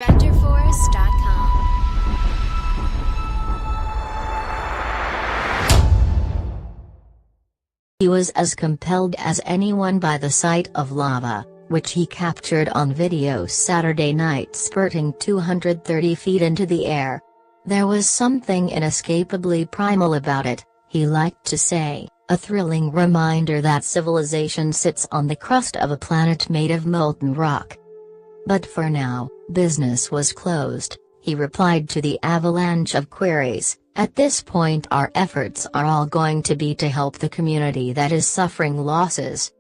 VentureForest.com. He was as compelled as anyone by the sight of lava, which he captured on video Saturday night spurting 230 feet into the air. There was something inescapably primal about it, he liked to say, a thrilling reminder that civilization sits on the crust of a planet made of molten rock. But for now, business was closed, he replied to the avalanche of queries. At this point our efforts are all going to be to help the community that is suffering losses.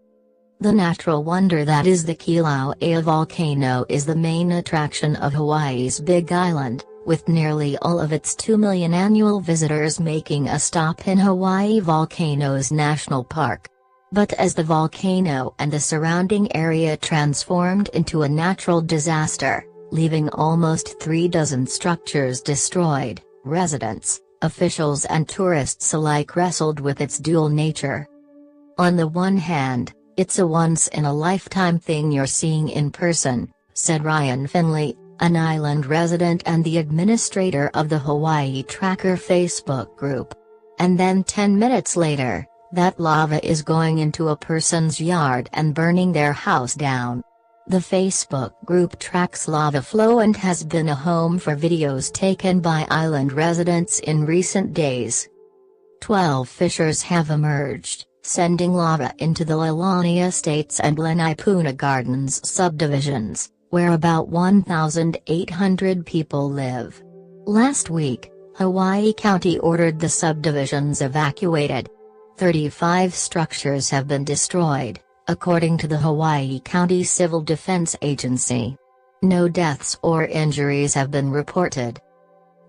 The natural wonder that is the Kilauea volcano is the main attraction of Hawaii's Big Island, with nearly all of its 2 million annual visitors making a stop in Hawaii Volcanoes National Park. But as the volcano and the surrounding area transformed into a natural disaster, leaving almost 36 structures destroyed, residents, officials and tourists alike wrestled with its dual nature. On the one hand, it's a once-in-a-lifetime thing you're seeing in person, said Ryan Finley, an island resident and the administrator of the Hawaii Tracker Facebook group. And then 10 minutes later, that lava is going into a person's yard and burning their house down. The Facebook group tracks lava flow and has been a home for videos taken by island residents in recent days. 12 fissures have emerged, sending lava into the Leilani Estates and Lanai Puna Gardens subdivisions, where about 1,800 people live. Last week, Hawaii County ordered the subdivisions evacuated. 35 structures have been destroyed, according to the Hawaii County Civil Defense Agency. No deaths or injuries have been reported.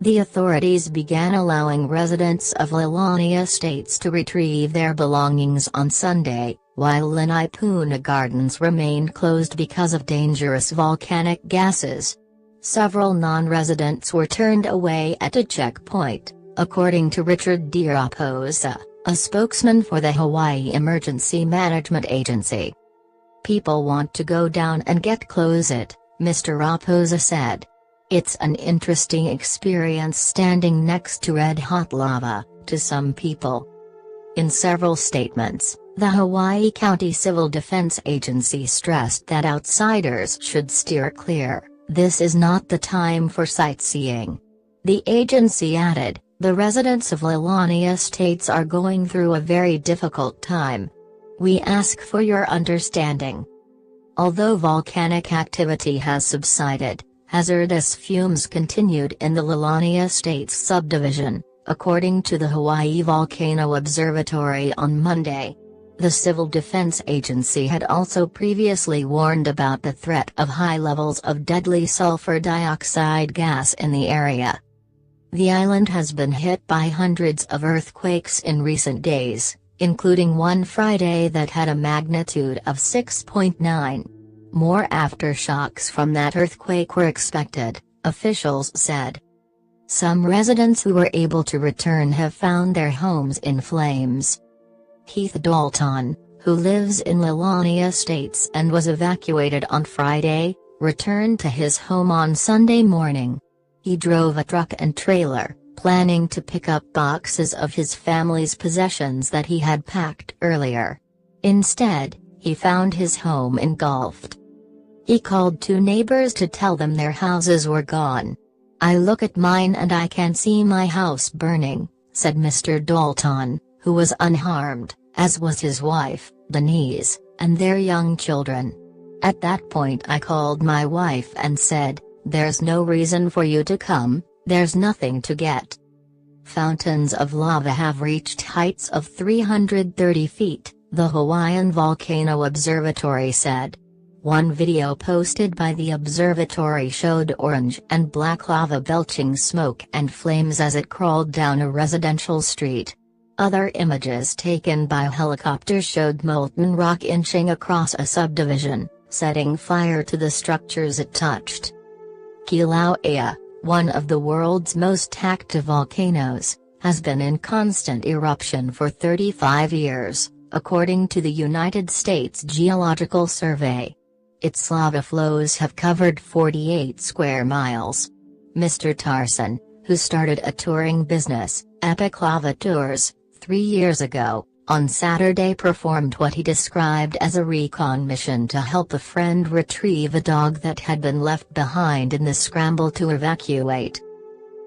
The authorities began allowing residents of Leilani Estates to retrieve their belongings on Sunday, while Lanai Puna Gardens remained closed because of dangerous volcanic gases. Several non-residents were turned away at a checkpoint, according to Richard D. Raposa, a spokesman for the Hawaii Emergency Management Agency. "People want to go down and get close-it," Mr. Raposa said. "It's an interesting experience standing next to red-hot lava, to some people." In several statements, the Hawaii County Civil Defense Agency stressed that outsiders should steer clear. "This is not the time for sightseeing." The agency added, "The residents of Leilani Estates are going through a very difficult time. We ask for your understanding." Although volcanic activity has subsided, hazardous fumes continued in the Leilani Estates subdivision, according to the Hawaii Volcano Observatory on Monday. The Civil Defense Agency had also previously warned about the threat of high levels of deadly sulfur dioxide gas in the area. The island has been hit by hundreds of earthquakes in recent days, including one Friday that had a magnitude of 6.9. More aftershocks from that earthquake were expected, officials said. Some residents who were able to return have found their homes in flames. Keith Dalton, who lives in Leilani Estates and was evacuated on Friday, returned to his home on Sunday morning. He drove a truck and trailer, planning to pick up boxes of his family's possessions that he had packed earlier. Instead, he found his home engulfed. He called 2 neighbors to tell them their houses were gone. "I look at mine and I can see my house burning," said Mr. Dalton, who was unharmed, as was his wife, Denise, and their young children. "At that point I called my wife and said, 'There's no reason for you to come, there's nothing to get.'" Fountains of lava have reached heights of 330 feet, the Hawaiian Volcano Observatory said. One video posted by the observatory showed orange and black lava belching smoke and flames as it crawled down a residential street. Other images taken by helicopters showed molten rock inching across a subdivision, setting fire to the structures it touched. Kilauea, one of the world's most active volcanoes, has been in constant eruption for 35 years, according to the United States Geological Survey. Its lava flows have covered 48 square miles. Mr. Tarson, who started a touring business, Epic Lava Tours, 3 years ago, on Saturday performed what he described as a recon mission to help a friend retrieve a dog that had been left behind in the scramble to evacuate.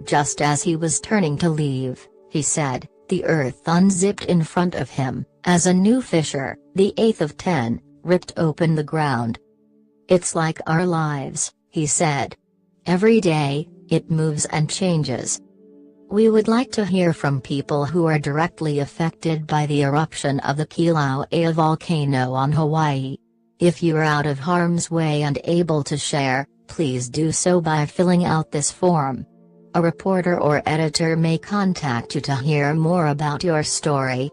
Just as he was turning to leave, he said, the earth unzipped in front of him, as a new fissure, the 8th of 10, ripped open the ground. It's like our lives, he said. Every day, it moves and changes. We would like to hear from people who are directly affected by the eruption of the Kilauea volcano on Hawaii. If you're out of harm's way and able to share, please do so by filling out this form. A reporter or editor may contact you to hear more about your story.